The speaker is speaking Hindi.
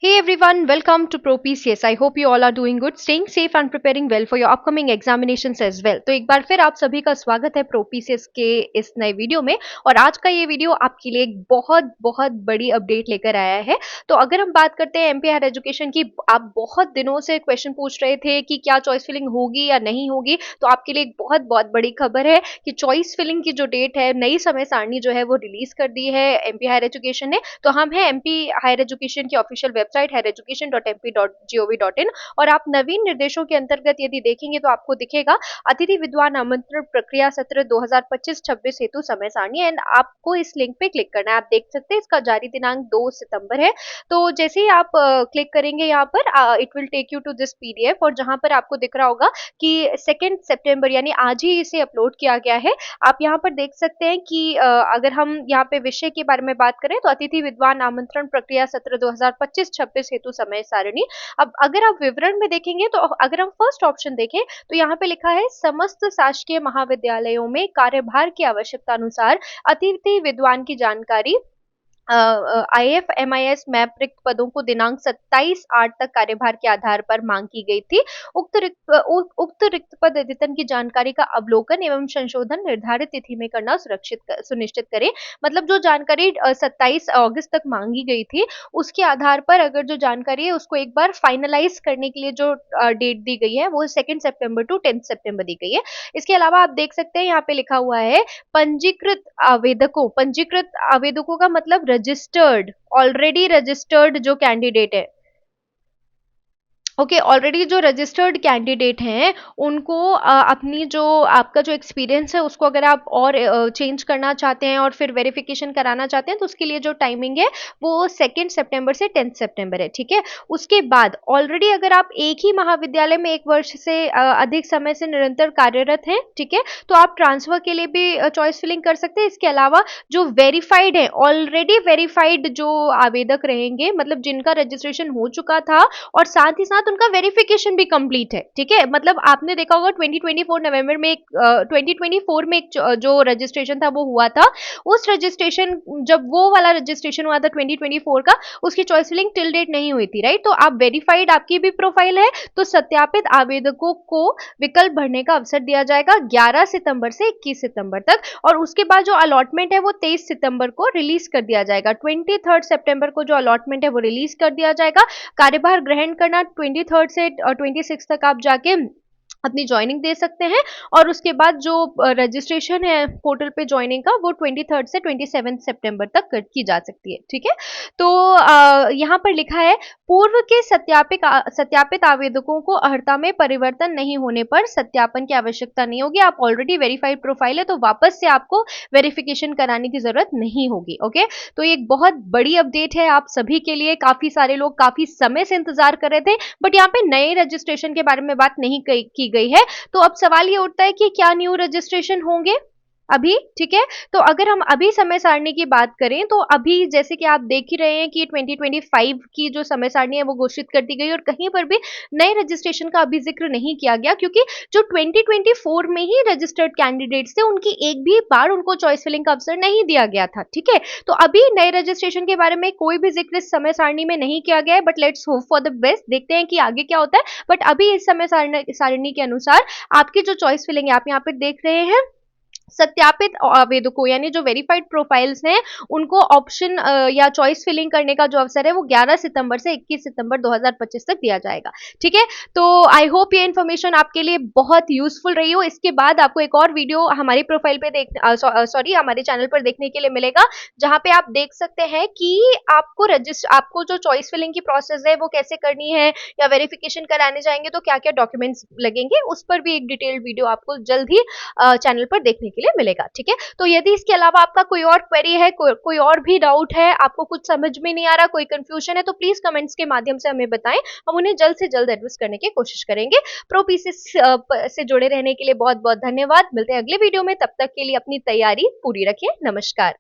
Hey everyone, welcome to ProPCS. I hope you all are doing good, staying safe and preparing well for your upcoming examinations as well. तो एक बार फिर आप सभी का स्वागत है ProPCS के इस नए वीडियो में। और आज का ये वीडियो आपके लिए एक बहुत बहुत बड़ी अपडेट लेकर आया है। तो अगर हम बात करते हैं एमपी हायर एजुकेशन की, आप बहुत दिनों से क्वेश्चन पूछ रहे थे कि क्या चॉइस फिलिंग होगी या नहीं होगी, तो आपके लिए एक बहुत बहुत बड़ी खबर है कि चॉइस फिलिंग की जो डेट है, नई समय सारणी जो है वो रिलीज कर दी है एमपी हायर एजुकेशन ने। तो हम है एमपी हायर एजुकेशन की ऑफिशियल वेबसाइट highereducation.mp.gov.in, और आप नवीन निर्देशों के अंतर्गत यदि देखेंगे तो आपको दिखेगा अतिथि विद्वान आमंत्रण प्रक्रिया सत्र 2025-26 हेतु समय सारणी, एंड आपको इस लिंक पे क्लिक करना है। आप देख सकते हैं इसका जारी दिनांक 2 सितंबर है। तो जैसे ही आप क्लिक करेंगे यहाँ पर, it will take you to this PDF, और जहां पर आपको दिख रहा होगा कि 2 सितंबर यानी आज ही इसे अपलोड किया गया है। आप यहाँ पर देख सकते हैं कि अगर हम यहाँ पे विषय के बारे में बात करें तो अतिथि विद्वान आमंत्रण प्रक्रिया सत्र 2025-26 हेतु समय सारणी। अब अगर आप विवरण में देखेंगे तो अगर हम फर्स्ट ऑप्शन देखें तो यहाँ पे लिखा है समस्त शासकीय महाविद्यालयों में कार्यभार की आवश्यकता अनुसार अतिथि विद्वान की जानकारी IF-MIS मैप रिक्त पदों को दिनांक 27/8 तक कार्यभार के आधार पर मांग की गई थी। उक्त रिक्त पद अद्यतन की जानकारी का अवलोकन एवं संशोधन निर्धारित तिथि में करना सुनिश्चित करें। मतलब जो जानकारी 27 अगस्त तक मांगी गई थी, उसके आधार पर अगर जो जानकारी है उसको एक बार फाइनलाइज करने के लिए जो डेट दी गई है वो 2 सितंबर टू 10 सितंबर दी गई है। इसके अलावा आप देख सकते हैं यहाँ पे लिखा हुआ है पंजीकृत आवेदकों का मतलब रजिस्टर्ड, ऑलरेडी रजिस्टर्ड जो कैंडिडेट है, ओके ऑलरेडी जो रजिस्टर्ड कैंडिडेट हैं उनको अपनी जो आपका जो एक्सपीरियंस है उसको अगर आप और चेंज करना चाहते हैं और फिर वेरिफिकेशन कराना चाहते हैं तो उसके लिए जो टाइमिंग है वो 2 सितंबर से 10 सितंबर है। ठीक है, उसके बाद ऑलरेडी अगर आप एक ही महाविद्यालय में 1 वर्ष से अधिक समय से निरंतर कार्यरत हैं, ठीक है, तो आप ट्रांसफर के लिए भी चॉइस फिलिंग कर सकते हैं। इसके अलावा जो वेरीफाइड है, ऑलरेडी वेरीफाइड जो आवेदक रहेंगे, मतलब जिनका रजिस्ट्रेशन हो चुका था और साथ ही साथ उनका वेरिफिकेशन भी कंप्लीट है। ठीक है, मतलब आपने देखा होगा 2024 नवंबर में 2024 में एक जो रजिस्ट्रेशन था वो हुआ था। उस रजिस्ट्रेशन, जब वो वाला रजिस्ट्रेशन हुआ था 2024 का, उसकी चॉइस फिलिंग टिल डेट नहीं हुई थी, राइट। तो आप वेरीफाइड आपकी भी प्रोफाइल है तो सत्यापित आवेदकों को विकल्प भरने का अवसर दिया जाएगा 11 सितंबर से 21 सितंबर तक, और उसके बाद जो अलॉटमेंट है वो 23 सितंबर को रिलीज कर दिया जाएगा। 23 सितंबर को जो अलॉटमेंट है वो रिलीज कर दिया जाएगा। कार्यभार ग्रहण करना 23 से 26 तक आप जाके अपनी ज्वाइनिंग दे सकते हैं, और उसके बाद जो रजिस्ट्रेशन है पोर्टल पे ज्वाइनिंग का वो 23 से 27 सितंबर तक की जा सकती है। ठीक है, तो यहाँ पर लिखा है पूर्व के सत्यापित आवेदकों को अर्हता में परिवर्तन नहीं होने पर सत्यापन की आवश्यकता नहीं होगी। आप ऑलरेडी वेरीफाइड प्रोफाइल है तो वापस से आपको वेरिफिकेशन कराने की जरूरत नहीं होगी। ओके, तो ये एक बहुत बड़ी अपडेट है आप सभी के लिए। काफी सारे लोग काफी समय से इंतजार कर रहे थे, बट यहाँ पे नए रजिस्ट्रेशन के बारे में बात नहीं की गई है। तो अब सवाल ये उठता है कि क्या न्यू रजिस्ट्रेशन होंगे अभी। ठीक है, तो अगर हम अभी समय सारणी की बात करें तो अभी जैसे कि आप देख ही रहे हैं कि 2025 की जो समय सारणी है वो घोषित कर दी गई, और कहीं पर भी नए रजिस्ट्रेशन का अभी जिक्र नहीं किया गया, क्योंकि जो 2024 में ही रजिस्टर्ड कैंडिडेट्स थे उनकी एक भी बार उनको चॉइस फिलिंग का अवसर नहीं दिया गया था। ठीक है, तो अभी नए रजिस्ट्रेशन के बारे में कोई भी जिक्र इस समय सारणी में नहीं किया गया है, but let's hope for the best. देखते हैं कि आगे क्या होता है, बट अभी इस समय सारणी के अनुसार आपकी जो चॉइस फिलिंग है आप यहाँ पे देख रहे हैं, सत्यापित आवेदकों यानी जो वेरीफाइड प्रोफाइल्स हैं उनको ऑप्शन या चॉइस फिलिंग करने का जो अवसर है वो 11 सितंबर से 21 सितंबर 2025 तक दिया जाएगा। ठीक है, तो आई होप ये इन्फॉर्मेशन आपके लिए बहुत यूजफुल रही हो। इसके बाद आपको एक और वीडियो हमारी प्रोफाइल पे हमारे चैनल पर देखने के लिए मिलेगा, जहां पे आप देख सकते हैं कि आपको जो चॉइस फिलिंग की प्रोसेस है वो कैसे करनी है, या वेरिफिकेशन कराने जाएंगे तो क्या क्या डॉक्यूमेंट्स लगेंगे, उस पर भी एक डिटेल्ड वीडियो आपको जल्द ही चैनल पर देखने के लिए मिलेगा। ठीक है, तो यदि इसके अलावा आपका कोई और क्वेरी है, कोई और भी डाउट है, आपको कुछ समझ में नहीं आ रहा, कोई कंफ्यूजन है, तो प्लीज कमेंट्स के माध्यम से हमें बताएं, हम उन्हें जल्द से जल्द एड्रेस करने की कोशिश करेंगे। प्रोपीसीएस से जुड़े रहने के लिए बहुत बहुत धन्यवाद। मिलते हैं अगले वीडियो में, तब तक के लिए अपनी तैयारी पूरी रखिए। नमस्कार।